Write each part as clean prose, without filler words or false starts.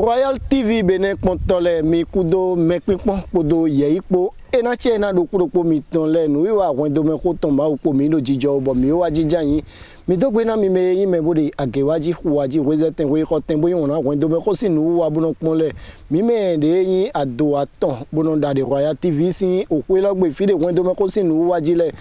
Royal TV bene kontole mi kudo mekpikpon podo yeikpo ena che na do kudo mi ton le nu wa wendo me ko ton ba upo mi no jijo bo mi wa jija yin mi dogbe na mi me yin me bode agewaji huwaji wezeten we ko ten bo yin na wendo me ko sinu wa bono pon le mi me de yin ado aton bono da de Royal TV sin ope logbe fi de wendo me ko sinu wa jile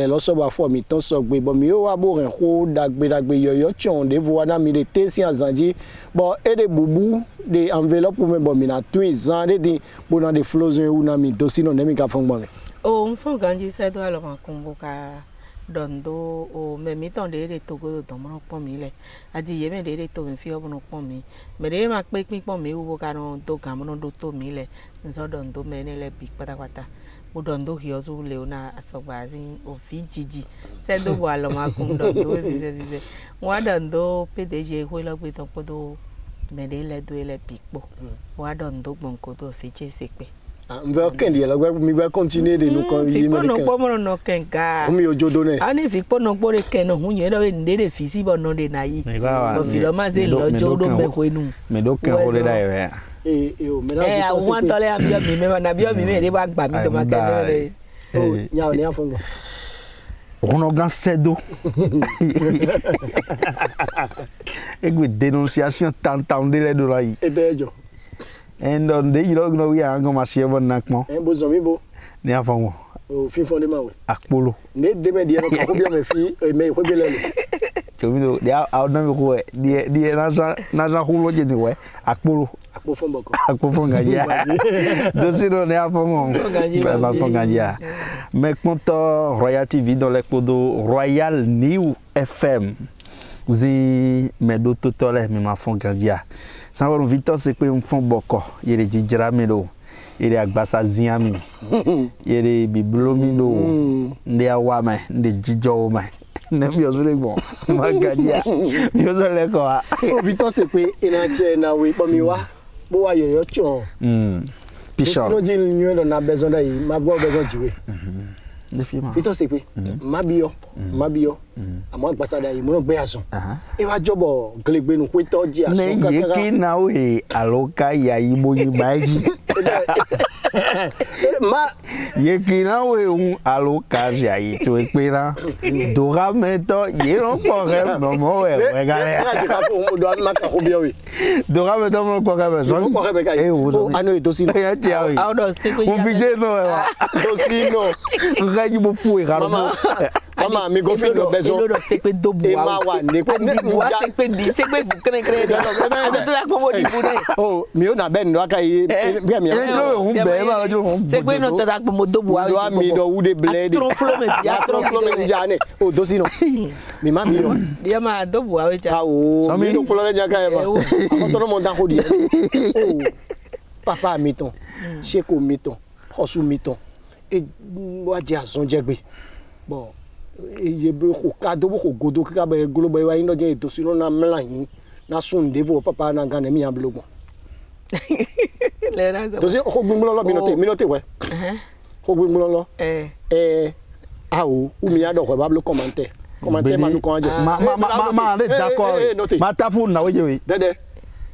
lo so ba fo mi ton so gbe bo mi wa bo ren ko dagbe yoyo chon de vo na mi de te si azanji bo e de bubu de envelope me bo mi na twins zande di bono de flozen ou na mi dosino ne mi ka fon bo o mfon ganji se do alo kan convoca dondo o me mi ton de togo do mo pon mi le aji ye me de to mi fi obo pon mi me de ma pe pin pon mi wo ka no do ga mo do to mi le nso dondo me ne le big patapata mo dondo hi o so le ona asogba zin o fi jiji se do bo alo ma kun dondo vive wa dondo pdg ho lo pe ton podo me de le do le big po wa dondo gbon ko to fi je se pe mbe kendi la gwa mi ba continuer de nous kon yi me de ko mo no kenga mi ojodo ne ani fi po no gbore ken no hunye do nde de fi si bo no de na yi bo fi lo ma se lo jodo me ko enu me do ken ho le da ye o me na o wan tole am bio mi me na bio mi me de ba gba mi to ma ken de o nya o ni afongo on gan sedo egbe dénonciation tant de le do la yi edejo and on the you know we are going to see one nakmo en bozo mi bo ni afon o fi fon de ma we akpolo ne de me die no ka ko bi me fi me ko bi le to mi do dia out na ko die na hulo je ni we akpolo akpo fon boko akpo fon ga ya do si no ni afon ba fon ga ya me konto Royal TV dans les podo Royal New FM zi me do totole mi ma fon ga ya sanwó Victor se pé fún boko yere jijira mi lo yere agbasa ziami yere biblomi lo nde awame nde jijo me ne mi ozure gbon ma gadia mi ozure ko a Victor se pé ina che na we po mi wa bo wa yoyo chon pishon no jin nyu do na bezo da yi ma gbo bezo jiwe le fi ma Victor se pé mabio àmọ́ gbasada yi mo no gbe asun e wa jobo glegbe nu ko to ji asun ne ye ki na we aloka ya yi mo yi baji ma ye ki na we un aloka ya yi to pe na do ga me to ye ro po re no mo we ga le ka ko mo do ma ka ko bi we do ga me to mo ko ga me so ko ga be ka e o ano e to si ya ti a we o do se ko ya un vide no e wa to si no nga ji mo fu e ga ro mama mi go fi no bezo lo se pe do bu wa ne ko wa se pe bu kren do to la ko mo di bu ne o mi o na be ndo aka yi bi mi lo hun be ma jo hun se pe no to la ko mo do bu wa do mi do u de bled tro flome jane o do si no mi ma mi no dia ma do bu wa we ja o mi do ko le ja ka e ba ko to no mo dan ko di o papa mi ton se ko mi ton osu mi ton e wa je asun je gbe bo ye be ko ka do ko godo ka ba globo wa ino je to sino na mla yin na sun devo papa na gan mi amblogbon le na so to se ko gbun lo mi no te we ko gbun lo a o u mi ado ko ba blo commenter ma nu ko aje ma le d'accord ma ta fu na we je we dede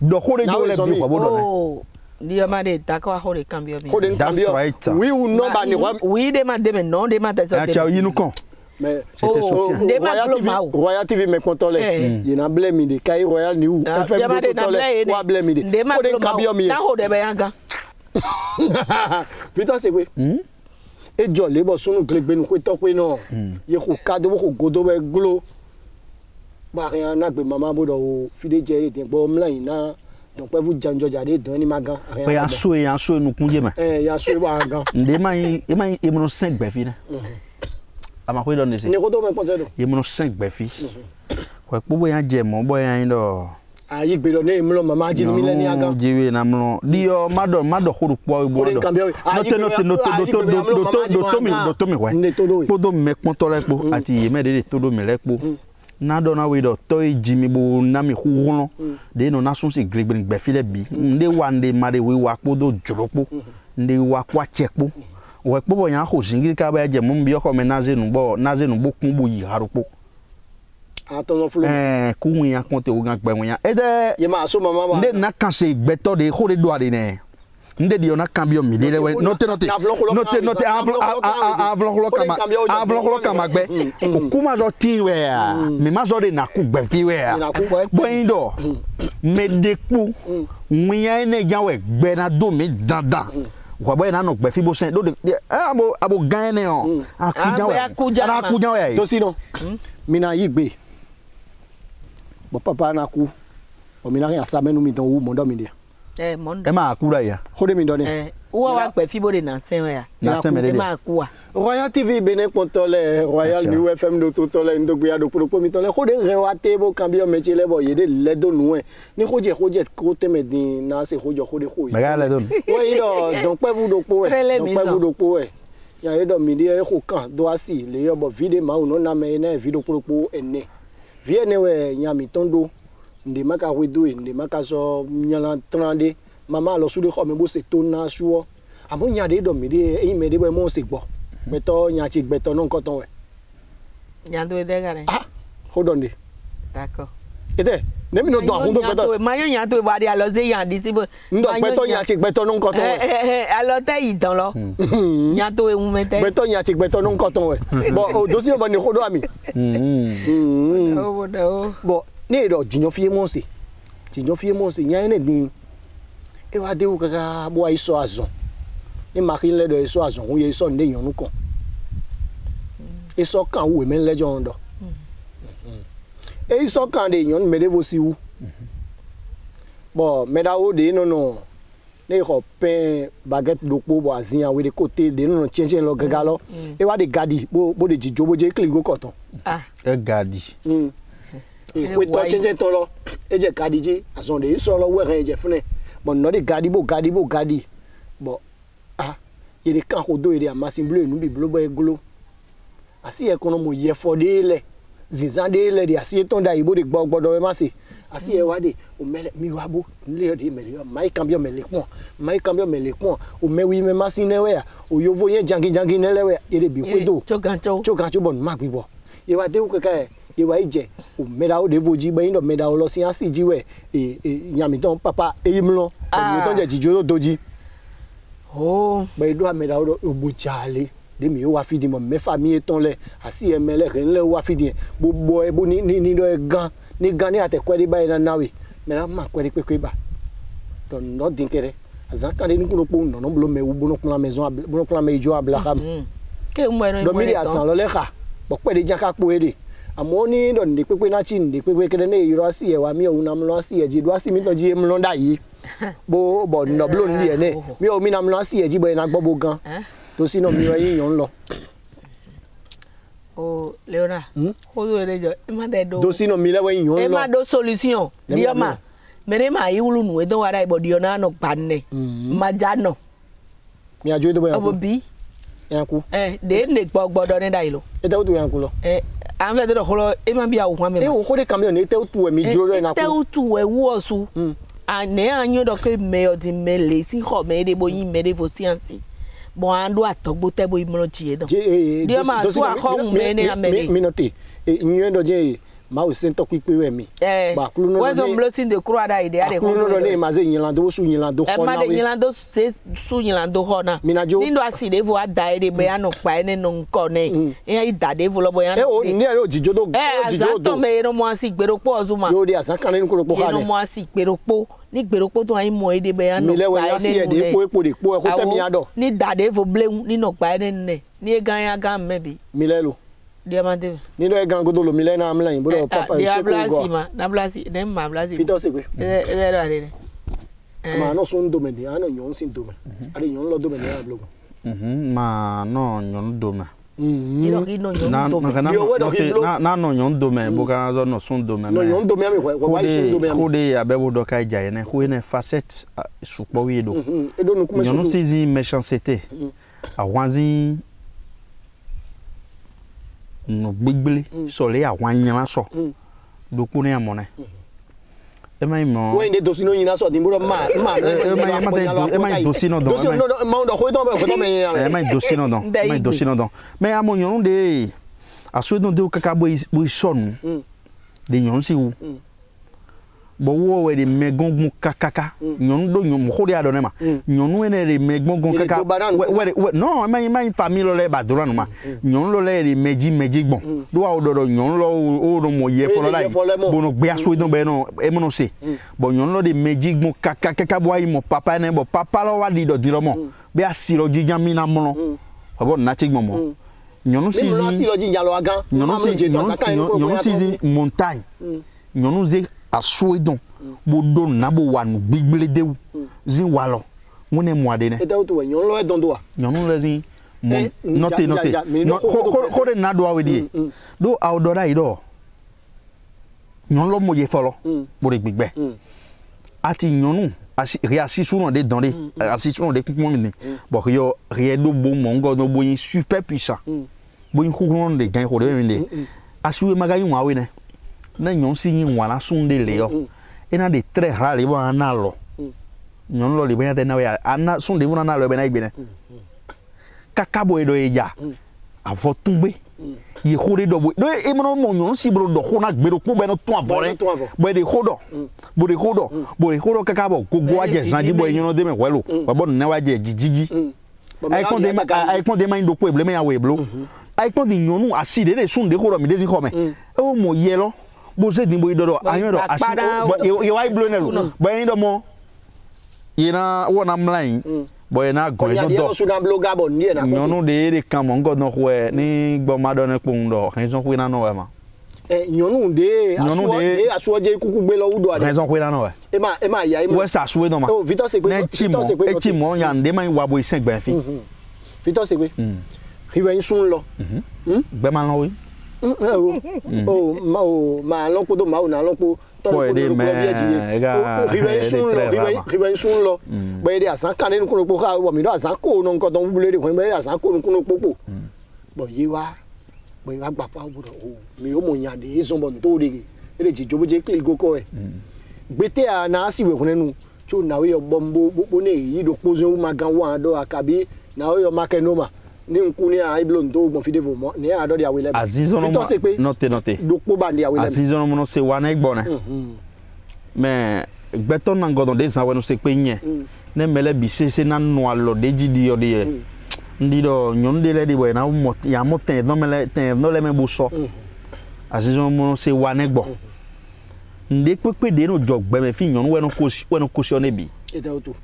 do ko re jo le bi ko bodo ne dia ma de d'accord ho de cambio mi that's right we will know ba ni we de ma non de ma te so de you nu kon mais Royal TV me kontole ye na blame mi de kai Royal New FM kontole wa blame mi de ko de kabio mi na ho de be yanga Victor se pe e jo le bo sunu glegbe nu ko to pe no ye ko ka do ko godo be glo ba yan na gbe mama bodo o fi de je de gbo mlan na donc pe vous janjo jade don ni magan pe ya so nu kunje ma ya so wa gan nde ma e mo 5 gbe fi na ama ko don ni se ni ko do me konse do e mo 5 gbe fi ko po ya je mo bo ya yin do ayi gbe do ne mi lo mama ji ni mi le ni agan jiwe na mo di o mado ko po bo do no to mi we po do me pon to le po ati ye me de to do mi le po na do na we do to jimi bo na mi huhun de no na sun si gbe fi le bi nde wa nde ma de we wa po do joropo nde wa kwa chepo we po bo yan ho singi ka ba je mo bi o ko me na ze nu bo kun bo yi harupo Attends, flou. Kouya compte au gang Pémoya. Et de. Yema, so maman. Nde na kanse beto de ho de doa de ne. Nde di ona cambio mi de we note avlok kama gbe. Kuma zo tin we a. Me ma zo de na ku gbe fi we a. Boindo. Me de ku. Nwiya ene jan we gbe na do mi dandan. Kwa boy na no gbe fi bo sen do de abo gan ne on. Akujan we. Akujan we. To sino. Mina yigbe. Bo papa na ku. O mina rin asame nu mi don wu mondo mi dia. Mondo. E ma akura ya. Khode mi donne. Uwa wa gbe fi bo de na sen ya. Na sen me de. Ma ku wa. Royal TV bene kontole Royal New FM do totole ndogbe ya do pro mi tole khode rewa tebo cambio métier le bo yede le do nu ni khoje ko teme din na se khojo khode kho. Baga le don. Oui do donc pe vous do po e. Donc pe vous do po e. Ya yedo mi de e kho kan do asi le yo bo vide ma uno na me na video pro ene. Viene we nyami tondo ndi maka wedo ndi maka so nyala trande mama lo su de kho me bo se to na suo amo nya de do mi de e me de bo mo se gbo meto nya chi gbeto no nkan ton we nya do de gare hold on de d'accord ete ne mi no do ahun do gbeto ma yo nya to ba de alo se yan di si bo ndo gbeto nya chi gbeto no nkan ton we alo te idan lo nya to e un mete gbeto nya chi gbeto no nkan ton we bo o do si bo ni khodo ami bo ne do jinyo fie mo se nya ene din e wa de o kaka bo ai so azon ni makin le do e so azon o ye so nde yan nu kan e so kan wo me lejo ndo e so kan de yan me de bo si wu bo me da o de no ne ko pen baguette do po bo azin we de côté de no chenchen lo gaga lo e wa de gadi bo de jijo bo je kligo koton e gadi we to chenchen to lo e je gadi je azon de so lo we ran je fune bon no de gadi bo bo ye de kan ko do ere amasin bleu nu bi bleu bo eglo asi e kono mo ye fo de le zinzan de le de asi ton da ibo de gbogbodo we ma se asi e wa de o mele mi wa bo nle de mele mai cambio mele pon o me wi me masin ne we o yovo yen jangi ne le we ye de bi kwedo chogan bon ma gbi bo ye wa de o keke ye wa ije o me da o de voji be ndo me da o lo sin asi ji we nyami ton papa e yimlo o ton je jijo doji do ameda o bojale de mi o wa fidi mo me famille ton le asi emele ren le o wa fidi gbogbo e bo ni do e gan ni ate kwedi ba ina nawe me na ma kwedi pepe ba don no dinkere azan kan de ni kuno po no blo me wo bono plan maison bono plan me jo ablaham ke mo eno do mi di asan lo le ka bo kwedi jaka po ede amoni don de pepe na chin de pepe kede ne yiro asi e wa mi o na mlo asi e ji do asi mi to ji mlo nda yi bo no blo ndi ene mi o mi na mlo asi e ji bo na gbo gan to si no mi wa yin yon lo o leona o do ere jo e ma de do si no mi le wa yin yon lo e ma do solution dio ma mere ma iwulu nu e don wara ibo dio na no pa ne ma ja no mi ajo do bo yan obo bi yanku de ne gbogbodo ni dai lo e te o do yanku lo an fe do holo e ma bi awu kwa me e o khode camion e te o tu e mi juro na ku te o tu e wo osu ane anyo do ke me o di mele si ho me de bo yin me de vo siansi bon ando atogbo te bo imro tie do dio ma so akho me ne amele mi note nyo do je ma o sen to pipe we mi ba kulu no we so blessing de croix da ide ade kulu no le ma ze yinlando su yinlando ho na we ma de yinlando se su yinlando ho na nindo asi de vo ada ide be ano pa ene no nko ne e ida de vo lo bo yan o ni e o jijo do jijo do me no mo asi gberopo ozuma yo de asan kan ni ko po ha no mo asi gberopo ni gberopo to ayin mo ide be yan no pa ene de epo de po e ko temi ado ni da de vo bleu ni no pa ene ne ni e gan ya gan mebi milelo diamante ni do e gan godo lo milena am lan bo papa e se ko go na blasi dem ma blasi pito se pe e ma no son domaine ana nyon sin domaine ari nyon lo domaine ya blogo ma no nyon domaine na no nyon domaine boka zo no son domaine no nyon domaine me wa son domaine khode ya be bodo kai jaye ne khu ne facette supo wi do e do no kuma nyon sisi méchanceté awanzi no gbigbele so le àwọn yan so do ku ni amone e mai mo we de dosi no yin so din bro ma e mai dosi no don ma do ko to me e mai dosi no don mais amon yon de aso don de kaka bo sonu de nyon si ou bo wo we de megongun kakaka nyon do nyon ko de adone ma nyon ene de megongun kaka we non ma famille lo le ba do ma nyon lo le de meji gbon do wa do nyon lo o do mo ye folo lai bo no gbe aso idon be no e mo no se bo nyon lo de meji gbon kaka bo ayi mo papa ne bo papa lo wa di do diro mo be asiro jijan mi na mo no bo na che gbon mo nyon si nyon si montagne nyon ze aso idon bo do na bo wa nu gbigbele de zin wa lo won e mo ade ne e da to nyon lo e don do wa nyon lo zin note ko de na do wa we di do outdoor ido nyon lo mo ye folo bo de gbigbe ati nyonu asi sunu de dans les asi sunu de kunpon mi bo yo rien do bo mo ngo no bo yin super puissant bo yin khukun de gan ko de mi de asiwe magayin wa we ne na nyon si yin wa na sun de le yo ena de très rare le bo na lo nyon lo le bo ya de na we ana sun de na lo be na igbe ne kaka bo edo eja avon tumbe ye khore do bo do e mo mo nyon si bro do khona gbero po be no tun avon bo de khodo bo de khodo kaka bo gogo wa je zanji bo yin no de me welo bo no na wa je jijiji ai kon de ma ndo po eble me ya we blo ai kon di nyonu aside de sun de khodo mi de sin khome o mo ye lo bo se din bo idodo ayo do aside ye wa blo ne lo bo yin do mo ye na wona mline boy na go do nyonu de kan mo ngo no we ni gbo ma do ne pon do raison ku na no we ma nyonu de aso je kuku gbe lo wudo ade raison ku na no we e ma ya we sa so we no ma oh Victor Segbe e chi mo yan de man wa bo isen gba fi Victor Segbe riwe sun lo gbe ma lo we ma lo ko do ma o na lo ko boy de me riwe sun lo boy de asan kan ni ko ka wo mi do asan ko no nkan don bule de ko be asan ko no popo boy yi wa gba pa bu do mi o mo yan de so bon to de e ji jobo je click go e gbete a na si we kunenu cho na we yo bombo bo ne yi do pozo ma gan wa do akabi na we yo makenoma ni nkuni a iblo ndo gbon fide vo mo ni a do dia we le azizono note do po ba dia we le azizono mo no se wa na igbo ne mais gbeton na godon de san we no se pe yen ne mele bi se na no alo de jidi yo de ndido nyon de le di bo na mo ya mo ten no le me bo so azizono mo no se wa na igbo nde pepe de no jogbe me fi nyon we no kosi one bi eta oto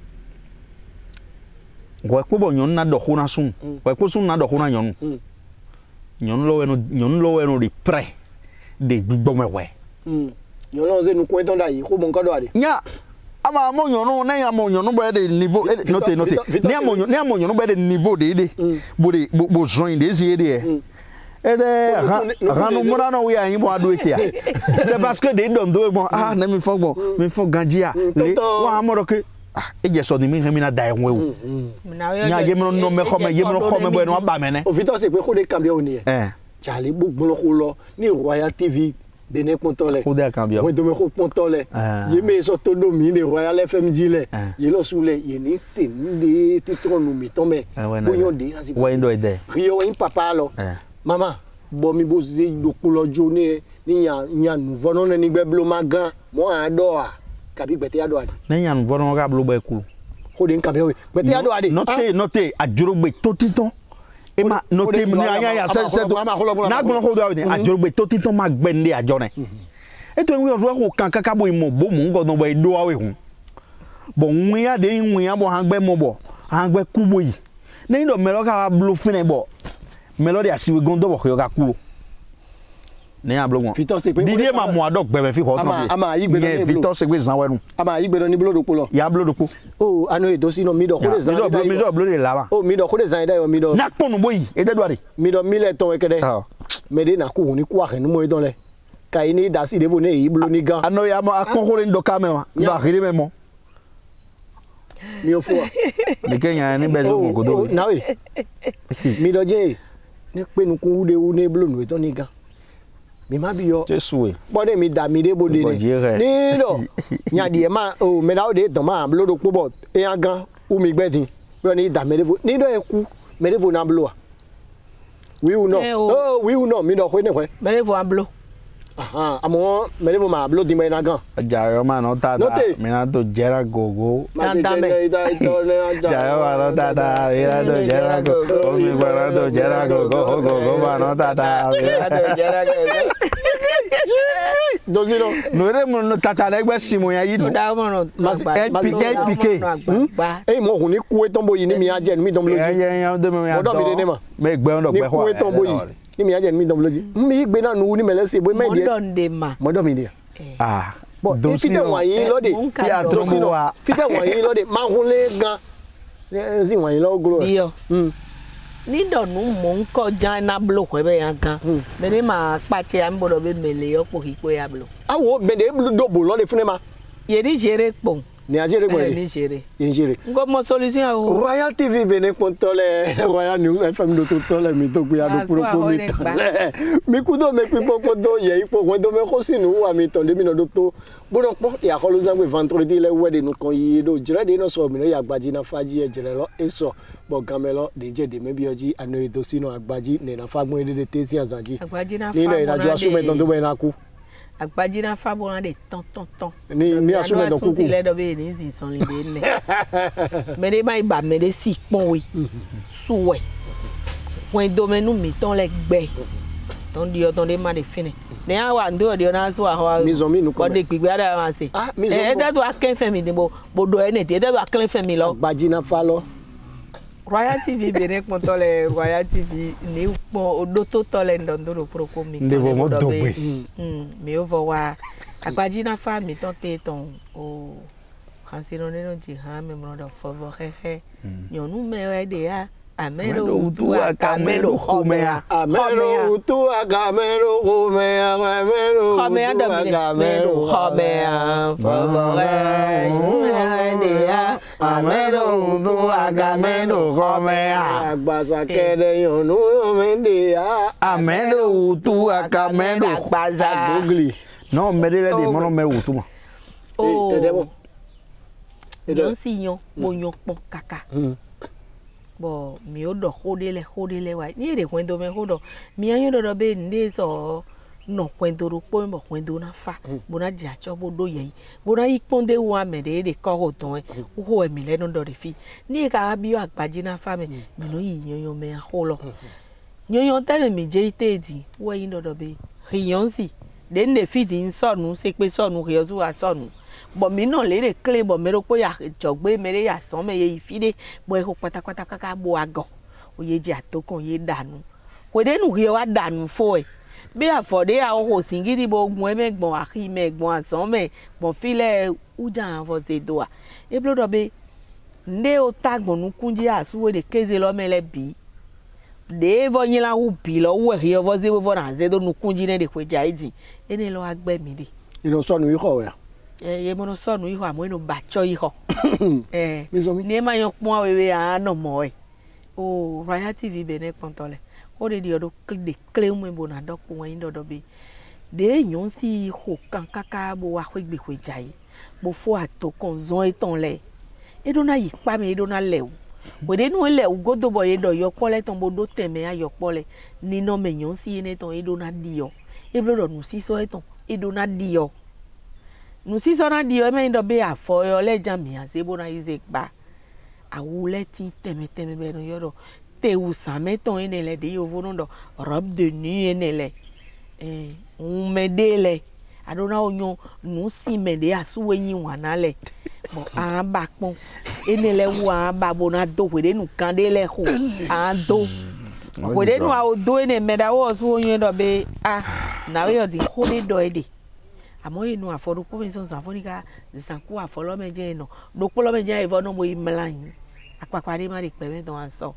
wa ko bo nyon na do khuna sun wa ko sun na do khuna nyon nyon lo we no de près de gbigbo mewe nyon lo ze nu ko ton da yi ko bon ko do ade nya ama mo nyon na ya mo nyon bo de niveau note ne mo nyon bo de niveau de bo join de zi de et de ranu mona no we ayin bo ado ekia c'est parce que de don do bon na mi fo ganjia le wa mo ke e je so ni mi na dai won nya ye mo no me khome ye mo khome bo no ba me ne o Victor Segbe ko de cambio ni jale gbogbo ko lo ni Royal TV Benin Pontole ko de cambio we do me ko Pontole ye me so to do mi ni Royal FM jile ye lo sule ye ni sin de titron nu mi tombe bo yon de asi we ndo ide rio we papa lo mama bo mi bo ze do ko lojo ni nya nu vono ni gbe blo magan mo ado a kabi gbete ado ade ne yan vono ga blo be ku ko de nkabe we gbete ado ade note ajurogbe totiton e ma note mi anya ya se na gbon ko do ade ajurogbe totiton ma gbe nde ajo ne e to nwi ozo ko kan kaka bo imo bo mu ngo no bo do awe hun bo nwi ya de nwi ya bo han gbe mo bo han gbe kubo yi ne ndo melo ka blo fine bo melo de asiwe gondo bo ko ga kulo ne ablo won Didier ma mo adok gbe me fi ko to ama yi gbe no Victor Segbe zan wenu ama yi gbe no ni blodo po lo ya blodo po anu edo si no mi do ko le zan mi do blodo la wa mi do ko le zan da yo mi do na ponu boyi e de doare mi do mi le ton e kede me de na ku ni ku ahe nu mo idon le kai ni da si de bo ne yi blo ni gan ano ya mo akon ko le ndo ka me wa ba hire me mo mi o fo ni kenya ni bezo mo godo na we mi do je ni pe nu ku de u ne blo nu idon ni gan mi ma bi yo Jesu bo de mi da mi de bo de ni do nya die ma o me da o de don ma blo do po bo e gan u mi gbe tin bo ni da me de ni do e ku me de vo na blo a we will know mi do ko ne ko me de vo an blo amo mele mo ma blo di me na gan Jayo ma no tata, mina to jera gogo. Jayo ma no tata, mina to jera gogo. Mi ma to jera gogo, gogo ma no tata, mina to jera gogo. Dozino. No re mo no tata legbe simo ya yido. Da mo no. Piqué. Eh mo huni ku tombo yi ni mi aje ni mi dombo loji. Ya de me ya. Mo do mi de ne ma. Me gbe on do gbe ku tombo yi. Ni mi aje ni mi dombo loji. Mi gbe na nu ni mele se bo me die. Mo don de ma. Mo do mi de. Ah. Fite wọ̀nyí lóde fite wọ̀nyí lóde máa ń lé gan sí wọ̀nyí lọ́wọ́ gbúrò rẹ̀. Iyọ̀ nídọ̀nù mò ń kọjá iná blo pẹ̀lú yẹn gan bẹ́ẹ̀ máa pàṣẹ à ń bọ̀dọ̀ bẹ́ẹ̀ mẹ́lẹ̀ ọ̀pọ̀ kíkó ya blo. Awo bẹ̀dẹ̀ dòbò lọ́dẹ fún ẹ ma. Yèdí ṣeré pọ̀. Ní ajé rẹ̀ Ní ṣeré. Yẹn ṣeré. N kò mọ solution o. Royal TV bẹ̀rẹ̀ pọ̀ tọ́lẹ̀ Royal News FM ló tó tọ́lẹ̀ mi tó gbé adó kúrókó mi tọ́lẹ̀. Mi kú tó mi pín pọ́pọ́ tó yẹ ipò wọn tó mi kó sínú wà mí tàn débi náà tó tó. Bọ́dọ̀ pọ̀ ìyàkọ́lù sangbe vendredi lẹ wẹ́ẹ̀dì nìkan yìí ló jẹ́rẹ́ dé náà sọ mi náà yàgbájí náà fájí ẹ̀ jẹ́rẹ́ lọ èso bọ̀ gàmẹ́ lọ dèjẹ́ dèmẹ́ bí ọjí àná ètò sínú àgbájí nìyẹn fagbọ́n dédé tẹ́sí àzàjí. Nílẹ̀ ìdájọ́ asúmẹ̀tàn tó bẹ́ẹ̀ náà kú. Agbajina fabona de ton. Ni asume don kuku. Si le do be ni si son le ne. Me de mai ba me de si pon we. Suwe. When domenu mi ton le gbe. Ton di o ton de ma de fini. Ne a wa ndo di o na so a ho. Mi zo mi nu ko. Ko de gbigbe ada ma se. E da do aken fe mi de bo do ene ti e da do aken fe mi lo. Agbajina fa lo. Royal TV bere pon tole Royal TV ni pon odo to tole ndondoro proko mi. Ndebo mo dogbe. Mi o vo wa Agbajina fa mi ton te ton o kansino ne no ji ha me mo do fo vo hehe. Nyonu me we de ya amero utu akamero khomea. Amero utu akamero khomea. Amero khomea do akamero khomea. Fo vo he de ya amero utu akamero khomea. Agbasa kede yonu mende ya amero utu akamero agbaza. Gogli. No, me de mo me utu ma. Oh. Edebo. Yon si yon bo yon pon kaka. Bo mi o do hodele wa. Ni de kwendo me hodo. Mi anyo do be nde so no kwendo ro po mo kwendo na fa. Bo na ja cho bo do ye. Bo na iponde wa me de ko ho ton. Ho e mi le no do de fi. Ni ka bi o Agbajina fa me. Mi no yi yon me ho lo. Yon te mi je itedi. Wo yin do be. Yon si. Den ne fi di sonu se pe sonu ke yozu wa sonu. Bo mi náà lere kle bo me ro po ya jogbe mere ya san me ye ifide bo e ho pátápátá kaka bo agan oye je atokun ye dànù ko de nu ye wa dànù fo e bí afode a ho singidi bo gun e megbon akhi megbon asan me bo file uja fo se do a e blodo be nde o tagbonu kunji asuwe de keze lo mele bi de vo yin la hu bi lo we ye vo ze vo na ze do nu kunji ne de kweja idi ene lo agbe mi de ino sonu iko ya ye mono sonu iho amono bacho iho ni ma yon pon wewe ano mo e o Royal TV bene kontole o de odo de kle mo bo na dopo wan yin dodo be de yon si ho kan kaka bo wa kwegbe kwejayi bo fo atokon zon eton le e do na yi pa me e do na lewu we de nu le ugodo bo ye do yo pole ton bo do teme ayo pole ni no me yon si ene ton e do na dio e blo do nu si so eton e do na dio nu si so na dio me ndo be afo yo le jami ase bo na ize gba awule ti teme be no yo do te usa meton ene le de yo vono do robe de nuit ene le un medele adona onyo nu si mede asuwe yin wana le bo a ba pon ene le wa ba bo na do we de nu kan de le ho a do we de nu a o do ene meda wo so onyo do be na we yo di ho de do ede àmọ́ inú àfọdúkú mi sọ sàfọ́nìkà ìsànkú àfọlọ́mẹjẹ iná lópọ́lọ́mẹjẹ ìfọ́nà mo ìmọ̀lá yìí apapàdé má lè pẹ́ mẹ́tọ́ wọn sọ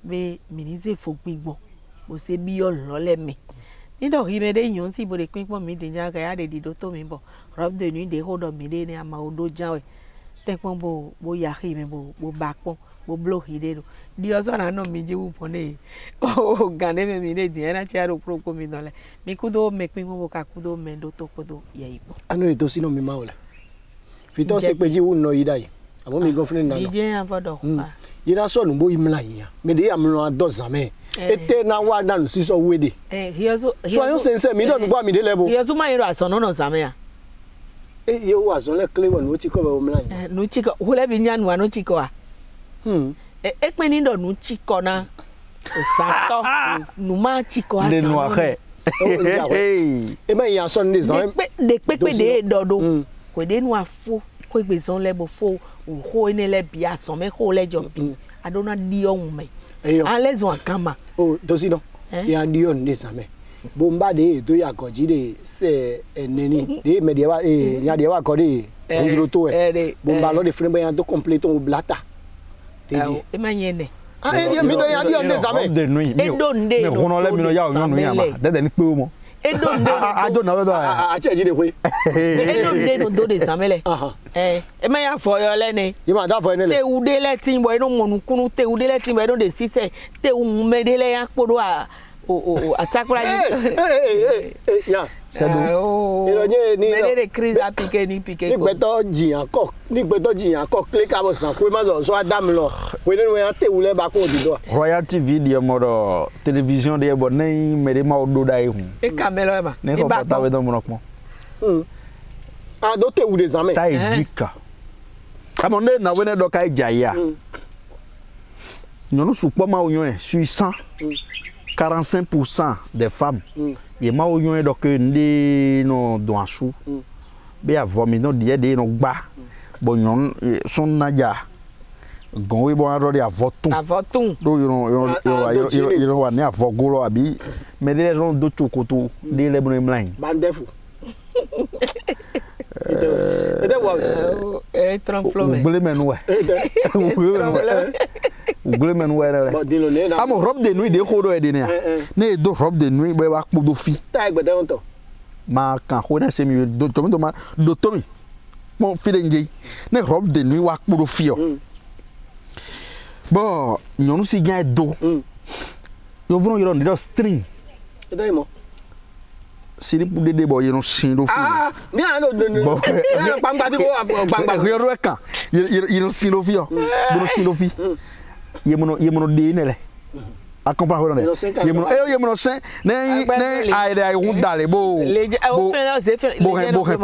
pé mìnísè fòpin gbọ́n kò ṣe bí ọ̀lọ́lẹ́mẹ̀ nídọ̀kí mẹ́dẹ́ yìí sì bòde pínpọ̀ mi dè já kẹ́yà dè dìdó tó mi bọ̀ rọ́bìdè ní ìdè hódọ̀ mi dé ní àmà odó jáwé tẹ́pọ́n bó yàkí mi bó bá pọ́n bó blóòkì dé lò di ọsọ na no mi jewu pone o gane me mi de di na chiaro proko mi dole mi kudo me pin mo ka kudo me do to kudo ye ipo anu eto sino mi maole fito se pe jewu no yidai amo mi go fun na di je an fodo pa yina so nu bo imla yin me de am lo adozan me ete na wa na si so wede soyons sincères mi don gba mi de lebo ye tuma iro aso no zame ya ye wa so le clever no chiko be o mlan no chiko hule bi nya no chiko a ekpe ni do no chiko na sato no ma chiko asa le noire e ma yan so ni zan de pepe de dodo ko de no afo ko gbe zon lebo fo ho ni le bi aso me ho le jo bi adona di ohun me alezon akama dosi no ya di on ni zame bomba de to ya koji de se eneni de media wa nya de wa ko de ngiro to bomba lo de frembe ya to complete on blata teji e manyene mi do ya di on ni zame de nuit e do nde no hono le mi no ya o no ya ma de ni pe o mo e do nde ajo na we do a che ji de kwe e do nde no do de zamele e ma ya fo yo le ni ye ma da fo ni le te ude le tin boy no monu kunu te ude le tin boy no de sise te un me de le ya podo a atakura ya sedo iro nye ni me de crise a piquer ni piquer ko ni gbeto jiyan ko click abo san ko ma so adam lo we ni we te wule ba ko di do Royal TV de mo télévision de bo nei me de ma odo dai hu e camelo e ma ne ko pata we do mo nokmo a do te wule zame ça éduque amonde na we ne do kai jaya nyonu supo ma onyo e sur 100 45% des femmes ye ma onyo e do ke ndi no do asu be avomi no die de no gba bo nyon son naja gon we bo ro de avotun do you wa ni avogoro abi me de ron do chokoto de le bro mline bandefu tranflome Glemen were amo robe de nuit de khodo e de ne do robe de nuit be wa kpodo fi ta gbede on to ma kan ho na se mi do to ma do to mi mo fi de nje ne robe de nuit wa kpodo fi o bon nyonu si gan do yo vron yo do string e dai mo siri pude de bo yeno sin do fi ni a no gbangba ti ko gbangba yo ro kan yeno sin do fi o do sin do fi yemono de ne le accompagner ho ne yemono sen ne ai de ai hun dale bo bo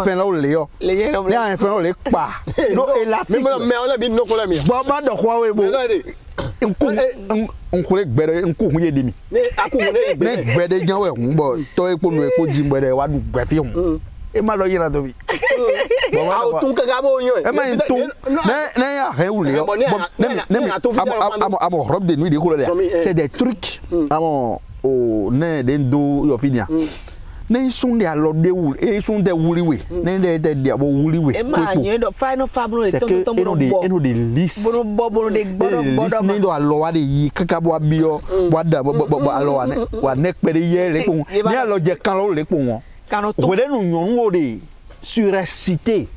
fen la o le yo ne ai fen o le pa no elastic me o le bi no ko le mi bo ba do kwa we bo nku le gbere nku hun ye de mi ne aku ne gbede jan we hun bo to epo nu epo ji gbere wa du gbe fi hun e ma lo yira to bi a o tun kaga bo yan e ma tun ne ya he wule yo amo robe de nuit de ko le c'est des trucs amo o ne de do yo finia ne sun de alo de wul e sun de wuli we ne de abo wuli we e ma yen do final fabro e to mo bo eno de list bo de gbodo ne do alo wa de yi kaka bo abio bo da bo alo wa ne pere ye le pon ni alo je kan lo le pon won wele nu nyonu wo de surexcité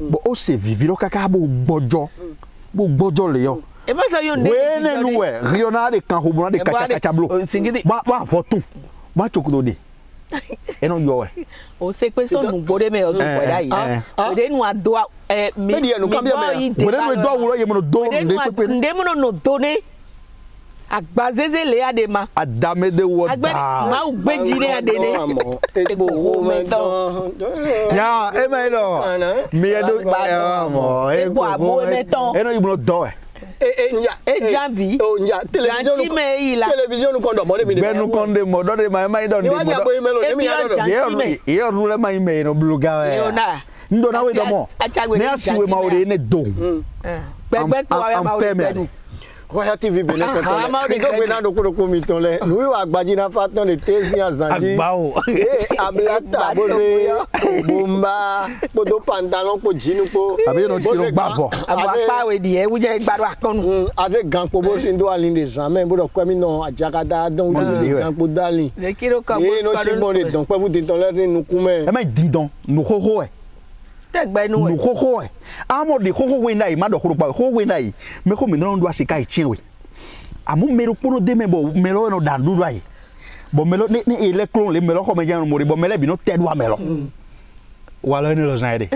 bo o se viviro kaka bo gbojo le yo e ma so yo ne we ne nu we riona de kan hobuna de kacha blo ba fotun ba chokudo de e no yo we o se pe so nu gbode me o so poda yi de nu ado mi de nu kan bi me we ne do awuro ye mo do nde pepe nde mo no do ne agbazeze le ade ma adame de wo agbe ma u gbeji le ade ne egbo ho me don ya e me lo mi edo mo egbo abo me ton e no ibuno do nja jambi o nja television kondo mo de mi benu konde mo do de my don de mo do ye rule my me no bluga ndo na we do mo ne asiwe ma o de ne do gbegbe ko wa ma o de Royal TV bele koto mi do gbe na do ko mi ton le nu wa agbaji na fatan le tezi azanji agbao ablata bomba podo pantalon po jinu po abi no tiro gbabo apa we di e wuje gbadu akonu ave gan po bo sin do alin de jamais bo do ko mi no ajakada don wo gan po dalin le kiro kan e no ti bon le don pe bu tin ton le nu kume e ma didon nu hoho e tegbe nu nu hoho e amo de hoho we nai ma do horo pa hoho we nai me ko mi no ndo asika e chinwe amu mero pono de me bo mero no dan dudu ai bo melo ni ele klon le melo ko me jan mo bo mele bi no tedu amelo wala ni lo zaide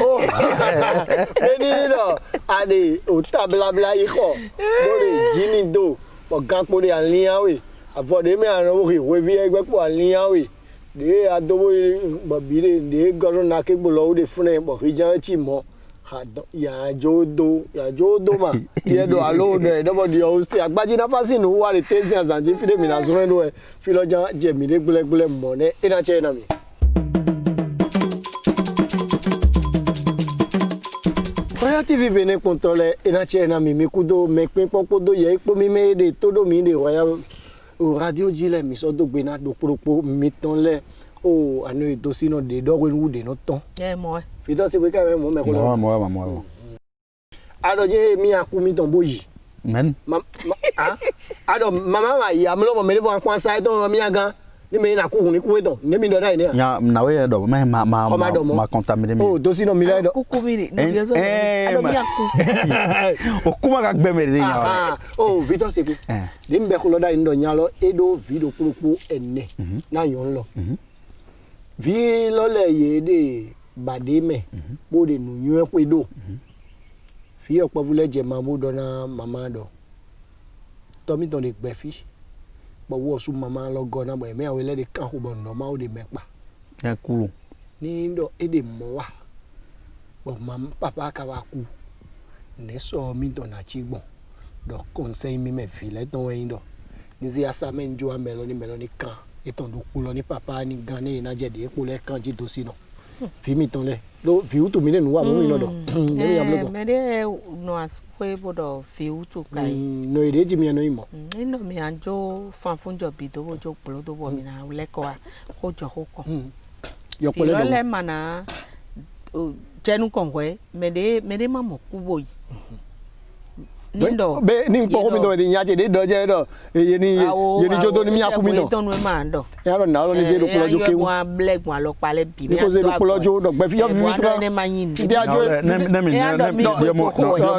eni no ade o tabla bla iko bo le jini do bo gan po de alian we Avant de me ano ri we vi egbe po aliyan we. De adowo bo bire de goro na ke bolo de fune bo rijan chi mo. Ha ya jodo ma. Ye do alo de do bo di o si agbaji na fasin nu wa le tezi azanji fi de mi na so ndo e fi lo jan je mi de gbele mo ne ina che na mi. Royal TV bene kontole ina che na mi kudo me pin popodo ye ipo mi me de todo mi de Royal radio jile mi so do gbe na do propo mi ton le o anu edo sino de do wen wu de no ton mo fi do se we ka mo me ko lo mo ado je mi aku mi ton boyi men ado mama ma ya mo lo mo me bo an sai don mi agan ni me na ku hun ni ku we don ni mi do dai ni ya na we do ma contaminer mi o do sino mi le do ku mi ni yo so ado mi aku o kuma ka gbe me ni ya o Victor Sepe ni mbe ko lo dai ndo nya lo edo video kuruku enne na yon lo vi lo le ye de bade me bo de nu yun pe do fi opo bule je ma bo do na mama do to mi ton de gbe fi bo wo su mama lo go na bo me awe le de kan ko bo ndo ma o de mepa ya kulu ni ndo ede mo wa bo mama papa ka wa ku ne so mi don na chi gbon do conseil mi me fi le ton yin do ni zi asa me njo amelo ni kan eton do ku lo ni papa ni gan ni na je de ku le kan ji do si no fi mi ton le lo fi u to mi le nu wa mo mi no do ni ya blogo me de no as kwe bodo fi u to kai no ide ji mi no imo ni no mi anjo fan funjo bi do bo jo polo do bo mi na le ko a ko jo ko ko yo pole do le mana jenu konwe me de mamo kubo yi nindo be ni npo ko mi do de nyaje de do je do ye ni jodo ni mi aku mi do ton we ma ndo ya ro na lo ni se do polo jo ke wa black wa lo pale bi mi ko se do polo jo do gbe fi yo vi tra ndi ajo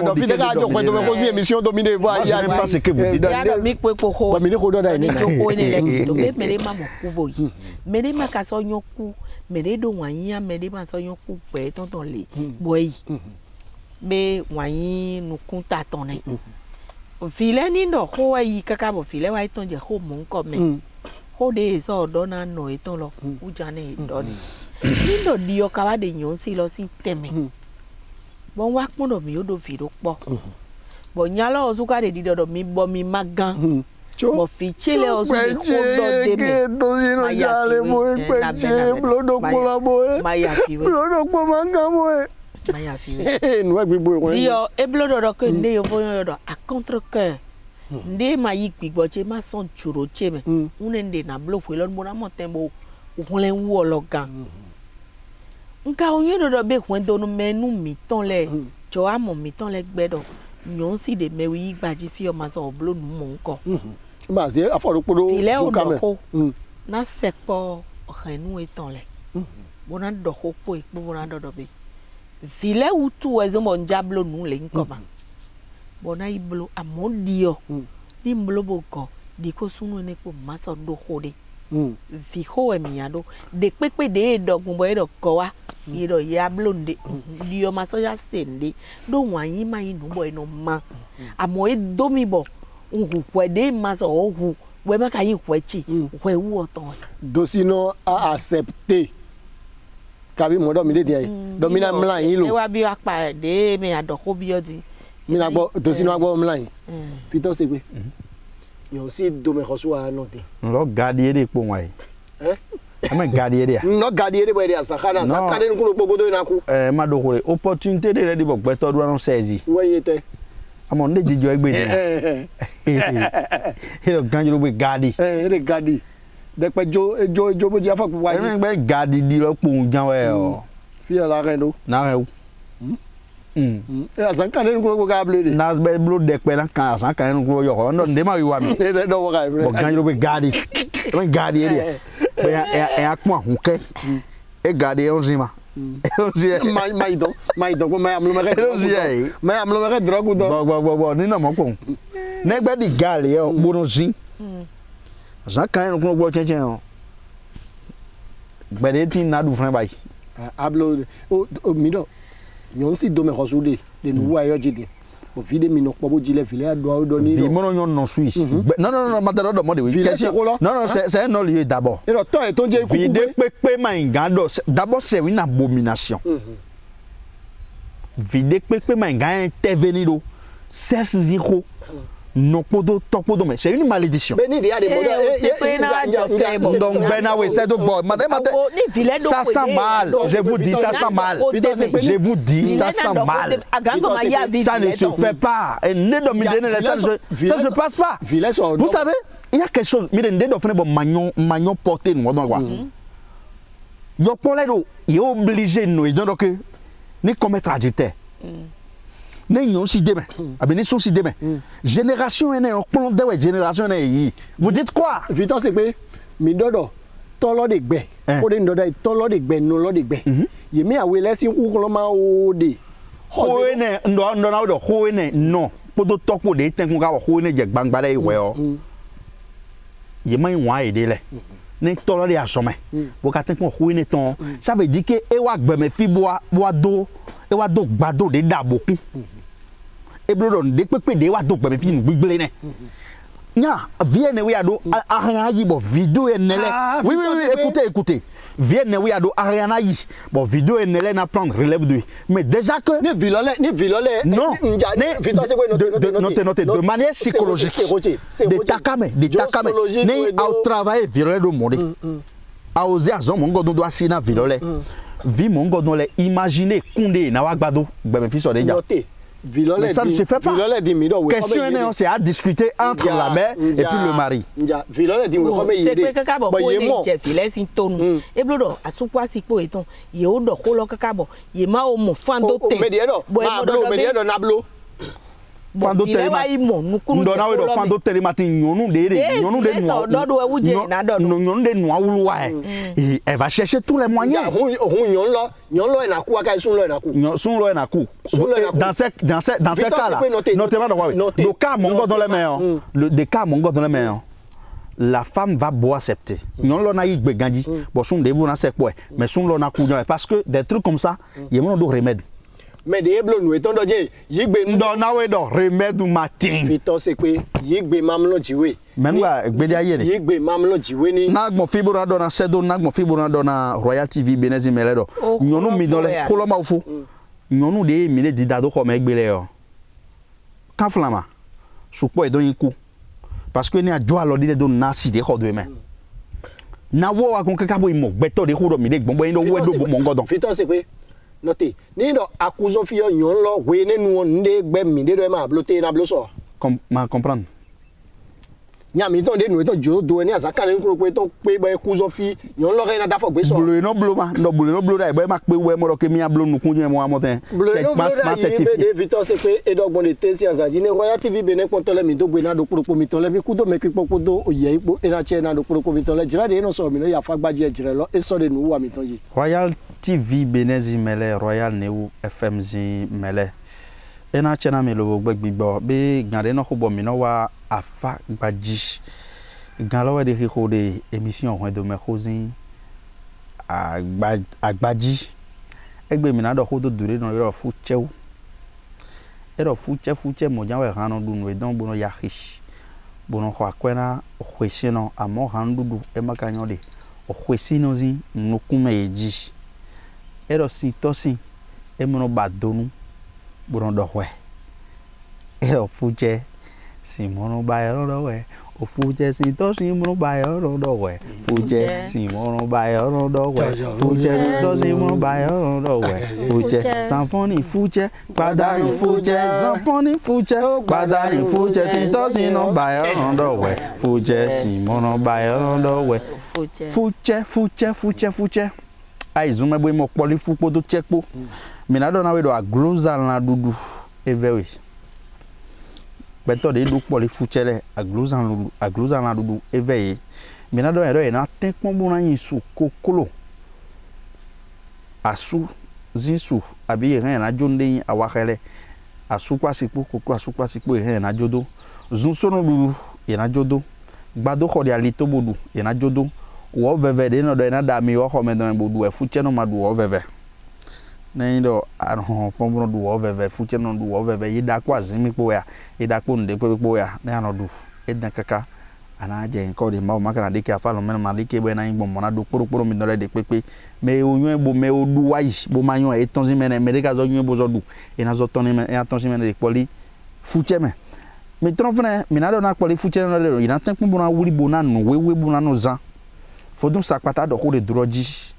do fi de ga ajo ko do ko fi emission do mi de bo ya parce que vous dites ya mi pe ko ho mi de ko do da ni jo ko ni le to be me de mamo kubo yi me de ma ka so yoku me de do wa yin me de ma so yoku pe ton le boy be wanyi nukun ta ton ne file ni ndo ho yi kaka bo file wa iton je ho mo nko me ho de so do na no iton lo u jane do ni ndo di o ka wa de yon si lo si teme bon wa pon do mi o do fi do po bo nya lo o su ka de di do mi bo mi magan mo fi chele o su ko do de me do sino jale mo pe che blodo pola boy ma ya fi we blodo po manga mo maya fiwe no gbigbo ko dio eblodo do ke nde yo voyo do a contre cœur nde ma yi gbigbo che ma son churo che me une nde na blo fwe lo mo na mo tembo ufunle wo lo gan nka onye do be kwen do no menu mi ton le jo amo mi ton le gbe do nyon si de me wi gbaji fi o ma so blo nu mo nko ba se aforuporo su kame na sekpo renu eton le bona do ho po ipo bona do be vile utu wezo njablo nu le nkoma bona iblo amodio ni mblo boko diko sunu ne ko maso do hode vi ho emiado de pepe de dogun boy do ko wa iro ya blonde dio maso ya sende do wanyi mai nu boy no ma amo e domi bo nhu kwede maso ohu we maka yi kwechi we wu oton dosino a accepter kabi mo do mi de dia domina mla yin lo e wa bi apa de me adoko bi odi mi na gbo dosino agbo mla yin Victor Sepe yo si do me khoso a no de lo gadi de po wa yi ama gadi de no gadi de bo de asakana sakade nku lo pogodo na ku ma do kore opportunité de di bo gbe to do ran sezi we yete amo nde jijo egbe ni he lo ganjo bo gadi de gadi de pe jo bo ja fa ku wa ni gbe gadi di lo po jan we o fi la ren do na re asanka nku lo ga ble de na be blo de pe na kan asanka nku lo yo ho no de ma wi wa mi de do ga ble bo ganjo bo gadi e gadi e be e akpon ahunke e gadi e onzima mai do ko mai amlo me drogu do bo ni na mo ko negbe di gali e gboro zin za kan nku lo chechen o gbede tin na du fun bai ablo o mi do yon si do me khosude de nu wa yo jide Bon vide mi no pobo jile vile a doit donner. Vi mono yon non suis. Non, maintenant de mode oui. Non, c'est un non lieu d'abord. Et le temps est ton Dieu. Vide pepe mangando. D'abord c'est une abomination. Vide pepe manga intervenir 16-0. Non podo topodo mais c'est une malédiction. Ben il y a des modèles. Donc Benawe c'est de bon. Ça sent mal. Je vous dis ça sent mal. Je vous dis ça sent mal. Ça ne se fait pas. Ça ne se passe pas. Vous savez, il y a quelque chose. Mais il magnon porté nous donc quoi. Yo poledo, il est obligé nous donc ni comme traducteur. N'ayons si demain, abénisson si demain. Génération est en plan de génération est. Vous dites quoi? Vite c'est que midodo tolo de gbe. O de ndoda tolo de gbe no lo de gbe. Yemi awele si ukoloma o de. Hoene ndo na o do hoene no. Podo topo de ten kun ka hoene je gbangbara iwe o. Yemi wa ede le. Ni tolo de asome. Bo ka ten kun hoene ton. Ça veut dire que e wa gbe me fi boa do e wa do gbado de daboku. E blodo de pepe de wa do gbe me fi nu gbigbele ne. Nya vienne oui ado ariana yi bo vidéo enele. Oui, écoutez. Vienne oui ado ariana yi. Bon vidéo enele na prendre relève de. Mais déjà que ni violole non. Note de manière psychologique. De takame. Ni au travail violole do monde. A oser azon mon godo do asina violole. Vi mon godo le imaginer kunde na wa gbado gbe me fi so de ja. Mais ça ne se fait pas. Question c'est à discuter entre la mère et puis le mari. C'est que kakabo ko le je file sin tonu. E blodo asukwa sipo eton. Ye o do ko lo kakabo. Ye ma o mo fando te. Mediedo na blo. Quando ndona we do quando tere mati nyonu de noa wuluwa et elle va chercher tous les moyens. Nyonlo e na ku aka sun lo e na ku. Dans ces cas là, notamment le cas mongo dans les mains, le cas mongo dans les mains. La femme va boire accepter. Nyonlo na yigbe ganji, bo sun de vous na sekpo mais sun lo na ku parce que des trucs comme ça, il y a do remède. Mais des eblo nous étant dodje yigbe ndona we do remède matin vito c'est que yigbe mamlo jiwe menwa gbede ayere yigbe mamlo jiwe ni nagmo fibura do na sedo nagmo fibura do na Royal TV Benezi meledo nyonu mi dole kolo ma ofu nyonu de mi le didado ko me gbele yo kan flama supo e don yiku parce que ni ajo alo de do na si de ko do me na wo wa kon kakabo imo gbeto de huro mi de gbonbo yin do we do bo mo ngodon vito c'est que noté ni do akuzo fi yon lo we nenu nde gbe mi de do ma bloté na bloso ma comprendre nya mi ton de nu to jo do ni asaka ni ko to pe ba akuzo fi yon lo re na da fo gbe so blo no blo ma no blo no blo da e ba pe we mo ro ke mi a blo nu kun je mo amoten c'est pas certifié Victor c'est que e do gbon de te si azaji ni Royal TV Benin kontole mi do gbe na do kuro mi tole mi kudo me pipo kudo oye ipo e na che na do kuro mi tole jira de no so mi no ya fagbaji e jire lo e so de nu wa mi ton yi Royal TV Benezi mele Royal New FM zi mele ena chena me lo gbegbo be gare no ko bo mi no wa afa gbaji gan lo we de ko de émission ho do me ko zin agbaji egbe mi na do ko do dure no ro fuchewu ero fuche mo jan we ran no du no e don bo no ya hish bo no ko akwena o kwesi no amo han dudu e maka nyode o kwesi no zin no kuma eji ero si tosin e mo no badonu bo no do we ero fuche si mo no ba ero do we o fuche si tosin mo no ba ero do we fuche si mo no ba ero do we fuche si tosin mo no ba ero do we fuche sanfoni fuche padani fuche sanfoni fuche padani fuche si tosin no ba ero do we fuche si mo no ba ero do we fuche aizume bo mo poli fupo do chepo minado na we do agloza na dudu evewe beto de du poli fuchele agloza na dudu eveye minado ero na tenpon bo na yin su kokolo asu zisu abi ren na jonde yin awakele asu kwasipo kokko asu kwasipo ren na jodo zunsono dudu e na jodo gbado ko de alito bodu e na jodo wo veve de no do na da mi wo ko me do bodu e fuche no madu wo veve ne ndo ano fombo do oveve fuche no do oveve yida kwa zimi po ya yida ko nde po ya ne ano do edan kaka ana je nko de ma o maka na de ke afa lo men ma de ke bo na yin gbon na do kporo mi dole de pepe me oyun bo me odu wa yi bo ma yon e ton zi men me de ka zo yun bo zo du e na zo ton me e aton zi men de poli fuche me mi tron fene mi na do na poli fuche no le ina tan bo na wuri bo na no wewe bo na no zan fodun sakpata do ko de droji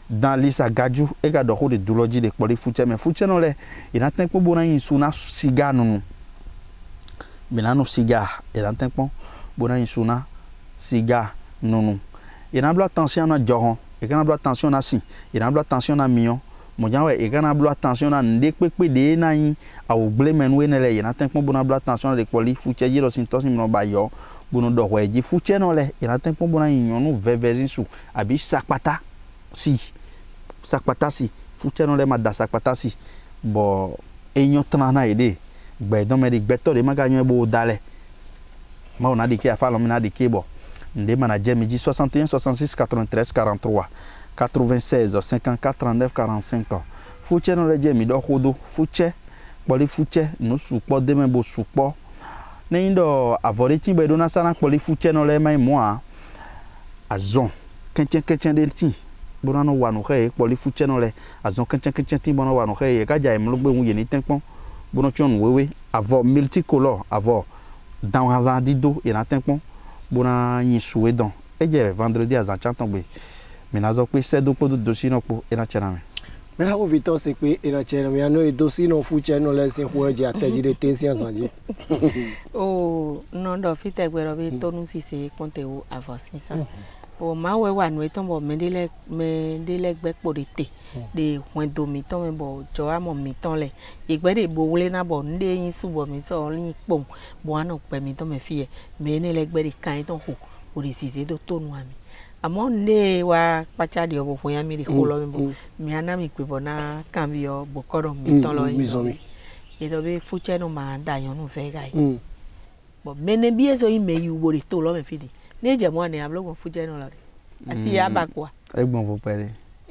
dans lisa gaju e ga do ko de droji de poli fuche me fuche no le ina tan bo na yin su na siga no mi na no siga e na tan bona insuna siga nunu ina blo attention na joron e kana blo attention na si ina blo attention na mion mo janwe e kana blo attention na nde pepe de na yin awu gle menwe ne le ina tan bona blo attention de poli fuche jiro sin to sin no ba yo bono do we ji fuche no le ina tan bona yin yonu vevezin su abi sakpata si fuche no le ma da sakpata si bo enyo tana na ide gbe don me di gbeto de maganyo bo dale ma on a dit qu'il a fallu on a dit qu'il bon ndé manager me dit 61 66 93 43 96 54 39 45 fuche no le je mi do khodo fuche poli fuche no supo de me bo supo ne ndo avori tin be do na sana poli fuche no le mai moi azon kenchen de tin bona no wa no he poli fuche no le azon kenchen tin bona wa no he ka ja em lo gbe wu ye ni tenpon bona chon wewe avo multicolore avo dans un dido et n'atteint bona yin soué donc et je vendredi à Zanchanton be mais nazo pe c'est do po do sino po et na chana me la vito c'est que et na chana me ano do sino fuche no le se hoje ateji de tension sanji oh non do fite gwero be tonu si se konte o avance ça o ma we wa no eton bo me dele gbe porite de wen do mi ton me bo jo amo mi ton le igbe de bo wole na bo nde yin su bo mi so yin pon bo ano pe mi ton me fie me ne le gbe de kan ton ko o de si se do tonu ami amo nde wa pacha de obo fun ya mi de ko lo mi bo mi ana mi pe bo na kan bi o bo kodo mi ton lo yin e do be fuche no ma da yon no fe gai bo me ne bi eso yin me yu bo de to lo me fidi ne je mo ne ablo fuche no la asi ya bakwa egbon fo pere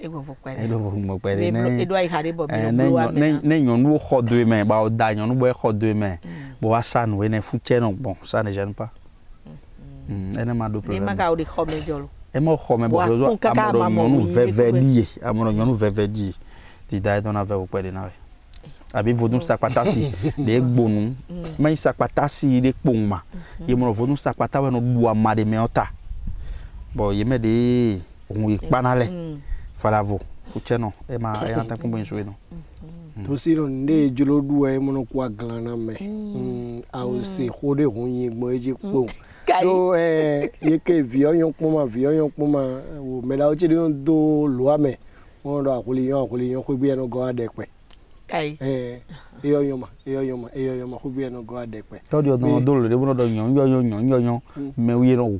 mo pere ne e do ai hare bo mi no ne nyonu kho do me ba o da nyonu bo kho do me bo wa san we ne fuche no bon ça ne gêne pas ene ma do problème ne ma ka o de kho me jolo e mo kho me bo zo amoro nyonu veve die ti dai don ave o pere na abi vodun sakpata si de gbonu mai sakpata si de kpoma ye mo vodun sakpata we no du amade me ota bo ye me de ohun ipanale faravo kucheno e ma ya tan ko bo nso no to siro nde jolo du e mo no kwa glana me a o se khode hun yin gbo eje po do ye ke vion poma o me la o ti do lo ame won do akuli yon ko gbe no go adepe kai eyoma ko bi eno go adepe to di odon do le bo do yon me wi no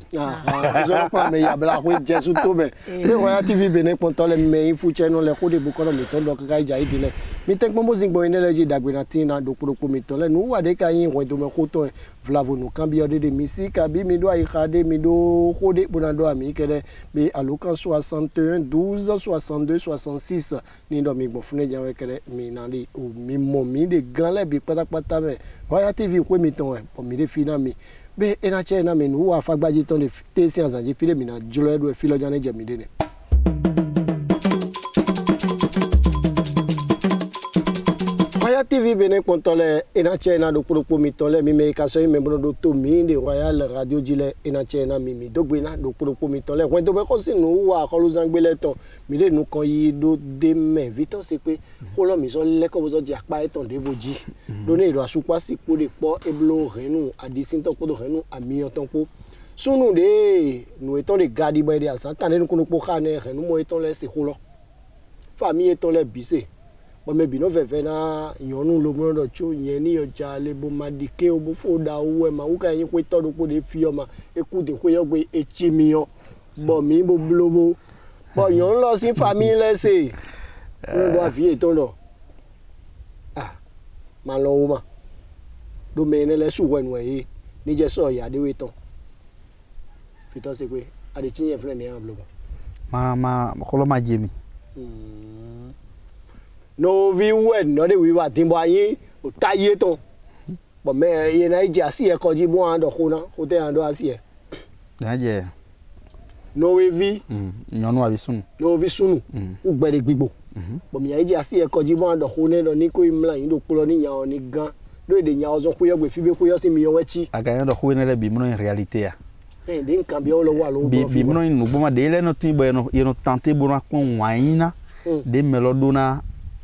zo pa me ya bla ko jesu to be me wa TV Benin ponto le me fuche no le ko de bu ko mi to do ka ja idile mi tek mo zingbo ine le ji dagbe na tin na do poropo mi to le nu wa de ka yin we do me ko to vlavo no kan bi ode de misika bi mi do ai khade mi do khode bona do ami kede be alokan 61 12 62 66 ni do mi gbo fune jan we kede mi na li o mi mo mi de gan le bi pátápátá me Royal TV ko mi ton o mi de fina mi be ena che na me nu wa fagbaji ton de te si anzaje file mi na jolo edo e filo jan je mi de ne Royal TV Benin kontole ena che na do poropo mi ton le mi me ka so mi me do to mi de Royal Radio jile ena che na mi dogbe na do poropo mi ton le wen do be ko sinu wa ko lu zangbe le ton mi le nu kan yi do de me vito se pe ko lo mi so le ko bo so di apa e ton de voji do ne ro asupa si po de po eblo renu adisin to po do renu ami o ton po sunu de nu eton de gadi bo de asan kan ne ko no po ka ne renu mo eton le se ko lo famille eton le bise bo me bi no veve na yonu lo mo do chu yen ni oja le bo madike o bo fo da owo e ma wo ka yin ko to do po de fi o ma eku de ko yo gbe echi mi yo bo mi bo blobo bo yon lo si famille le se no do afi eton do ma lo wo ma do me ne le su wenu e ni je so ya de we ton fi to se pe ade tin yen fle ni an blobo ma ko lo ma je mi no vi we no de wi wa tin bo ayin o ta ye ton bo me ye na ije asi e ko ji bo an do ko na ko te an do asi e daje no we vi nyonu abi sunu no vi sunu u gbere gbigbo bo mi ije asi e ko ji bo an do ko ne lo ni ko imla yin do ko lo ni yan oni gan do de yan ozo ko yo gbe fi be ko yo si mi yo wechi aga do ko ne le bi mo en réalité ya de nkan bi o lo wa lo bi mo no bo ma de le no tin bo no ye no tenter bo na ko waina de melodona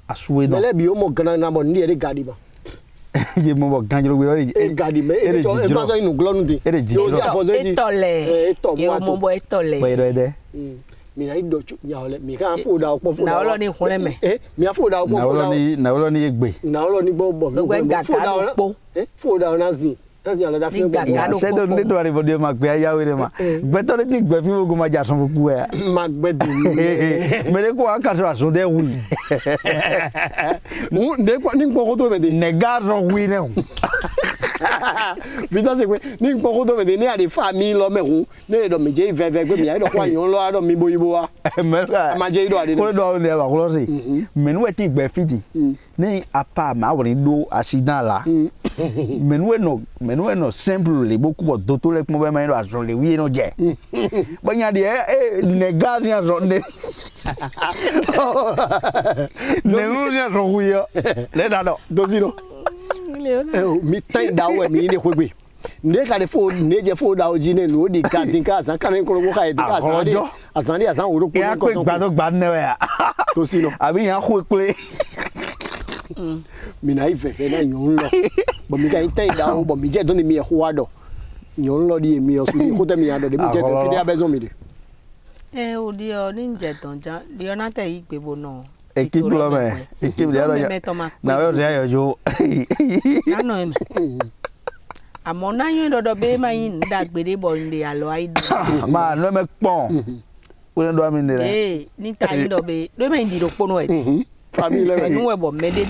asuwe do mele bi o mo gan na bo ni e gadi ba ye mo bo ganjiro gbe e gadi me e to e ba so inu glonu de etole e mo bo etole ede mi na ido nya ole mi kan fo da opo fo da na olo ni hunle me mi a fo da opo fo da na olo ni egbe na olo ni gbo mi fo da fo da na zin ala da fi gbo se do ni do ari bo de ma gbe aya we ma gbe to ni gbe fi wo ma ja son pu e ma gbe de me de ko aka so aso de wi mu de ko ni ko to me de nega ro wi ne bi to se pe ni ko to me de ni ade fa mi lo me hu ne do mi je ve gbe mi ai do kwa yan lo ado mi bo yibo wa me ma je do ade ko do ne ba ko lo si me nu e ti gbe fidi ni apa ma wo ni do accident la me nu e no simple le beaucoup bo do to le mo be ma do aso le wi no je bo nya de nega ni aso ne ne nu ni aso wi yo le da do do si no mi tan da we mi ni ko gbe ne ka de fo ne je fo da oji ne no di ka tin ka san kan ko wo ka e ka san de asan oro ko ya ko gba do gba ne we ya to si no abi yan ko pe mi na ife fe na yon lo bo mi ka tan da o bo mi je do ni mi e ho wa do yon lo di mi o su mi ko te mi ya do de mi je do fi de abezo mi de o di o ni nje ton ja di o na te igbe bo no equipe lo me equipe ya na we o se ayo jo na no me àmọ́ na yin dodo be ma yin da gbere bo nle alo aido ma no me pon o ne do mi ne ni ta yin do be do me ndi do pono eti family le nu we bo mede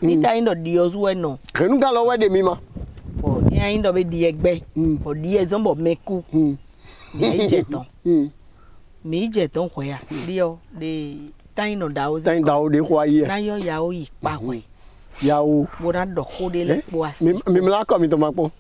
ni ta yin do di ozu we no kenu ga lo we de mi ma o ni yin do be di egbe o di ezon bo meku ni jeton mi jeton ko ya di o de ta yin do da o de ko aye na yo ya o yi pa we yawo bona do khode le po asi mi mla ko mi to mapo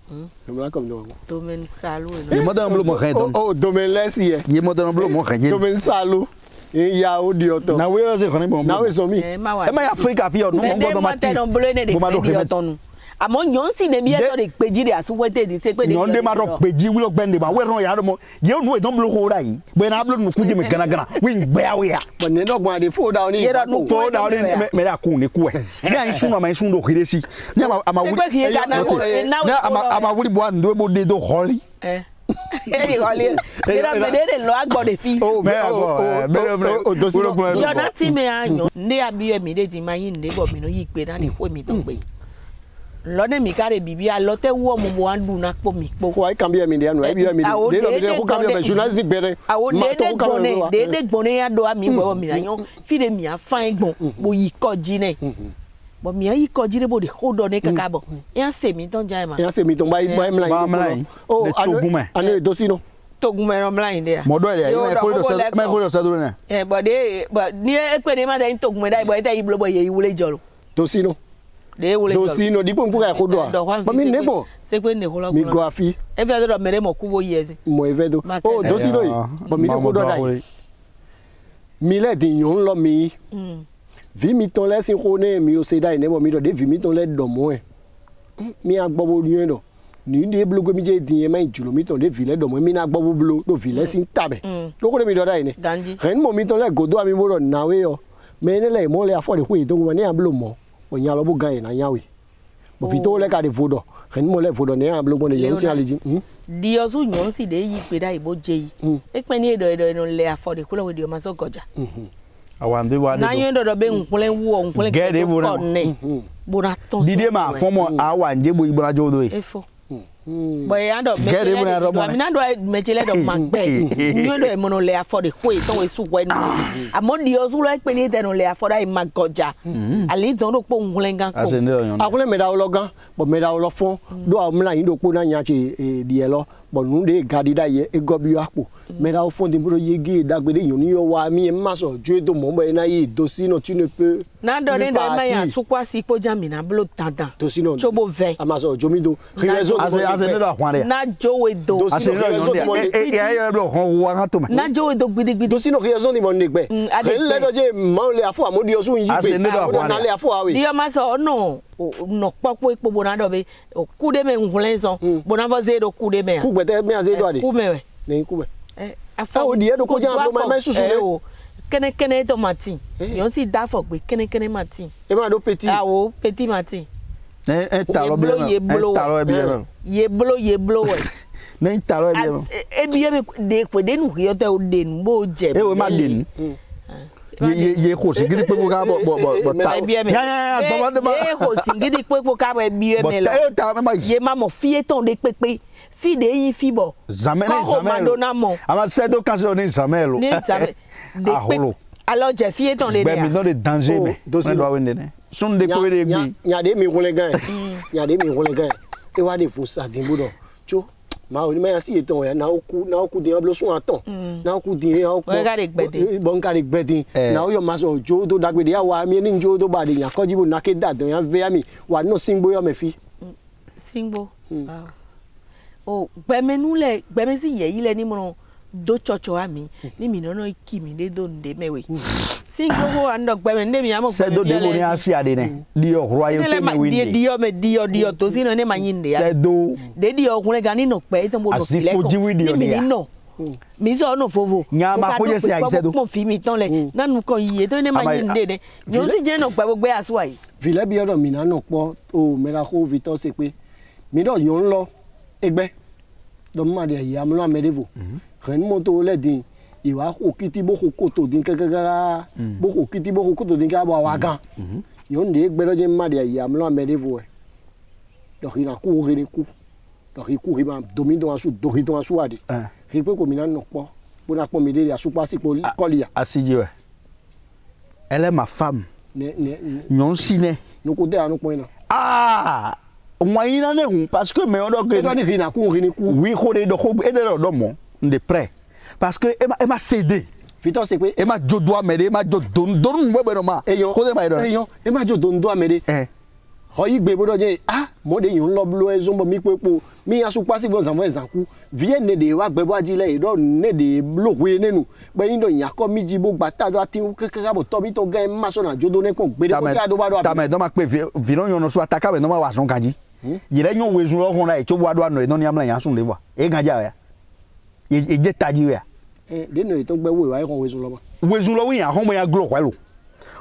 mi mla ko mi to mapo to men salu ye mo dan blo mo kan don o do men lesi e ye mo dan blo mo kan je to men salu e yawo di oto na we o se kan ni mo na we so mi e ma Africa fi o no mo gbọ́dọ̀ ma ti mo blo ne de pe otonu àmọ́ yon si ne bi e so de peji de asuwete di se pe de yon de ma do peji wi lo gbende ba we ron ya do mo ye nu e don blo ko ra yi be na blo nu ku je me gana gana we gbe awe ya but ne do gba de fo da oni fo da oni me da ku ni ku e ni an sun ma sun do kiresi ni ama wuri ama wuri bo an do bo de do holi lo agbo de fi yo na ti me ayan ne abi e mi de ti ma yin ne bo mi no yi pe na ni ko mi to pe lọ́dẹ̀ mi káre bìbí alọ́tẹ̀ wọ́ mo mo andu na po mi po. Ko ai cambia mi de anu ai bi mi de do mi de ko cambia me journaliste bere ma to ko cambia de gbon ya do mi bo mi yan fi de mi afan gbon bo yi ko ji ne bo mi yi ko ji re bo de hold on kaka bo yan se mi ton ja ma yan se mi ton ba mla o anu do si no togun me ro mla inde ya mo do ele me ko do se do ne but ni e pe de ma de togun me dai bo ite yi blo bo ye iwule jolo do si no de wole do si no di po mpuka ko do ba mi nebo se pe ne ko lo mi go afi e fe do mere mo ku bo yezi mo e ve do o do si no yi ba mi ko do dai mi le di yon lo mi vi mi ton le sin ko ne mi o se dai nebo mi do de vi mi ton le do mo e mi agbo bo yen do ni de blogo mi je di yen ma julo mi ton de vi le do mo mi na agbo bo blo do vi le sin tabe do ko de mi do dai ne ren mo mi ton le go do ami mo do na we yo me ne le mo le afo de ku to mo ni ablo mo o nya lo bu gan na yawe bo fi to le ka de vodo ken mo le vodo ne ablo mo ne yen si aliji di ozu nyon si de yi pe da ibo je yi e pe ni edo no le afo de ku lo we di o ma so goja awande wa na yen do be nkunle wu nkunle ko ne bo na ton dide ma fomo awanje bo ibora jodo e efo boy ando mi na do mechele do magbe ni do e mono le afo de ku e ton we su we no amo di ozu lo e pe ni de no le afo da i magoja ali don do po nkunle gan ko akule me da lo gan bo me da lo fon do amla yin do po na nya che di e lo bon nous de garder d'ailleurs et gobi apo mais là au fond des bro yegi dagbede yoni yo wa mi e maso Dieu do mo ba na yi dosi no tu ne peux na do ne da ma ya sukwa si po jami na blo tantan dosi no chobo ve amaso jomi do réseau ase ne do hwan de na jowe do ase ne do e ya do hon wa kan to me na jowe do gbidigbidi dosi no réseau ni mo ne gbe le do je mo le afo amodi osun yi ase ne do hwan na le afo awe di o ma so no no popo ipo bona do be ku de me nhule so bona vo ze do ku de me ku gbete me aze do ade ku me we ne ku be afa o di e do ko jan lo ma susu le o kene to mati yon si da fo pe kene mati e ma do petit awo petit mati talo bi talo ye blo we ne talo bi e bi me de pe de nu yo te o de nu bo je e we ma de nu ye ko singidi pe ko ka bo ta ya ye ko singidi pe ko ka bo bi me lo ye ma mo fie ton de pepe fi de yin fi bo jamais ama se do kan se ni jamais lo ni jamais de pe alors je fie ton de ben mi no de danger me do wende ne sun de ko de bi nya de mi wole gan e wa de fo sa din bodo cho ma o ni ma si eton ya na oku de blo sun aton na oku de ya oku bon ka de gbedin na o yo ma so jo do dagbede ya wa mi ni jo do ba de yan ko jibo na ke da don ya ve ya mi wa no singbo yo me fi singbo o gbeme si ye ile ni mo do chocho ami ni mi no ki mi de do nde mewe singbo ho ando gbeme nde mi amo se do de mo ni asi ade ne di o royauté me winde di o to sino ne manyinde ya se do de di o kunle gani no pe to mo do file ko mi ni no mi so no fovo nya ma ko je se ai se do mo fi mi ton le nanu kan yiye to ne manyinde ne yo si je no pe gbogbo aso yi vile bi odo mi na no po o mera ko Victor se pe mi do yo nlo egbe do ma de ya mo la medevo ren mo to le din iwa ko kiti bo ko to din kekeka bo ko kiti bo ko to din ka ba wa gan yo nde egbe do je ma de ya mo la medevo do ri na ku ri ni ku do ri ku ri ba domi do asu do ri do asu ade ri pe ko mi na no po bo na po mi de asu pa si po kolia asiji we elle est ma femme nyon sine no ko de anu po ina moyen na ne parce que me on do que ni ri na ku ri ni ku oui ko de do ko e de do mo de près parce que e ma cédé Victor se pe e ma jo do amede e ma jo don mo be no ma ko de ma do e ma jo don do amede ho yi gbe bodo je mo de yun lo blo e zombo mi pepo mi asu pa si gbon zanmo ezanku vie ne de wa gbe bo ajile e do ne de blo we nenu pe yin do yan ko mi ji bo gba ta do ati kekeka bo to bi to gan ma so na jodo ne ko gbe de ko ta do ba do ta me do ma pe viron yon no so ataka be no ma wa son kanji yire nyon wezun lo hon la e to bo ado anu e no ni amla yan sun le wa e ganja ya e je taji ya de no to gbe we wa e kon wezun lo wi yan hon mo ya glo kwa lo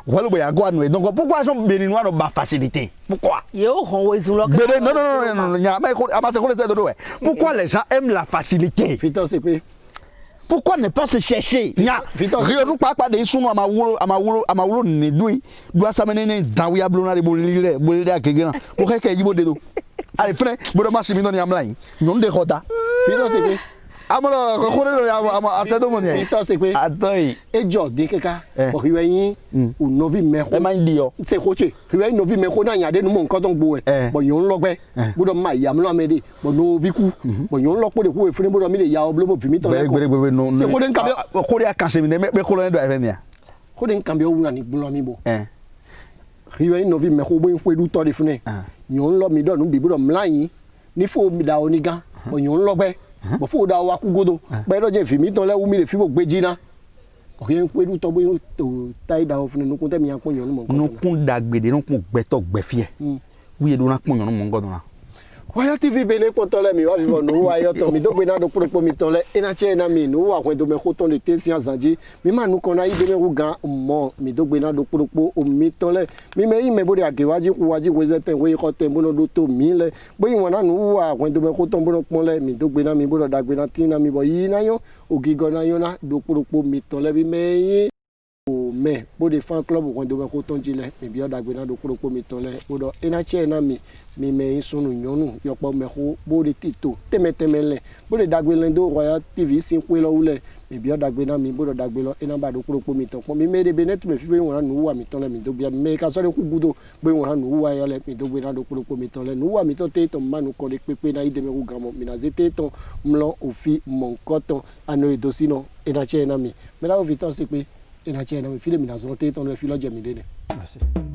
wala boya go anu donc pourquoi son béninois no ba facilité pourquoi yo hon wezun lo non nya ma ko amase ko le se do pourquoi les gens aiment la facilité Victor se pe pourquoi ne pas se chercher nya rien pas de sunu amawulo ne dui do asamene ne dawi ablona de bolile akegena pour que yibo de do allez frère bodo masimi no ni amlai non de kota Victor se pe amara ko khore lo ama asedo mo ni Victor se pe atoy ejo de keka o riwe yin o novi meho e ma ndi yo se koche riwe novi meho na yan de nu mo nkan ton gbo e bo yon lo gbe bodo ma ya mlo amede bo novi ku bo yon lo po de ku e funi bodo mi de ya oblo bo vimi ton le ko se ko de nkan be ko de akanse mi me ko lo ndo e fe ni ko de nkan be o wuna ni gbo mi bo riwe novi meho bo fu edu to de funi yon lo mi do nu bi bodo mlayin ni fo mi da onigan bo yon lo gbe bo fo da wa ku godo be do je vimi ton le wu mi de fi bo gbeji na rien pe du to bo to tai da ofun nu kun te mi an pon yon mo nu kun dagbede nu kun gbeto gbefie wi edu na pon yon mo ngodo na Royal TV bene potole mi wa vivo no wa yo to mi do gbe na do pro mi tole ina che na mi no wa kwen do me ko ton de te sian zanji mi ma nu kon na ide me rugan mo mi do gbe na do pro o mi tole mi me yi me bo de agewaji ku waji wezete we ko te mo no do to mi le bo yi won na nu wa kwen do me ko ton bo pon le mi do gbe na mi bo do da gbe na tin na mi bo yi na yo ogigo na yo na do pro mi tole bi me yi mais pour des fan club on doit ko jile mi bi oda gbe na do kuro mi ton le bodo ena che na mi me sunu nyonu yo po me ko bo de tito temetemele bo de dagbe lendo Royal TV sin pe lo wule mi bi oda gbe na mi bodo dagbe lo ena ba do kuro mi ton mi me de benet me fi be won nu wa mi ton le mi do bia me ka so de ku gudo be won nu wa yo le mi do gbe na do kuro mi ton le nu wa mi ton te ton manu ko de pepe na ide me ku gamo mi na zete ton mlo ofi mon koton ano edosino ena che na mi me la o viton se pe ina chena mi file mi na zo te ton le filo jemi dene. Merci.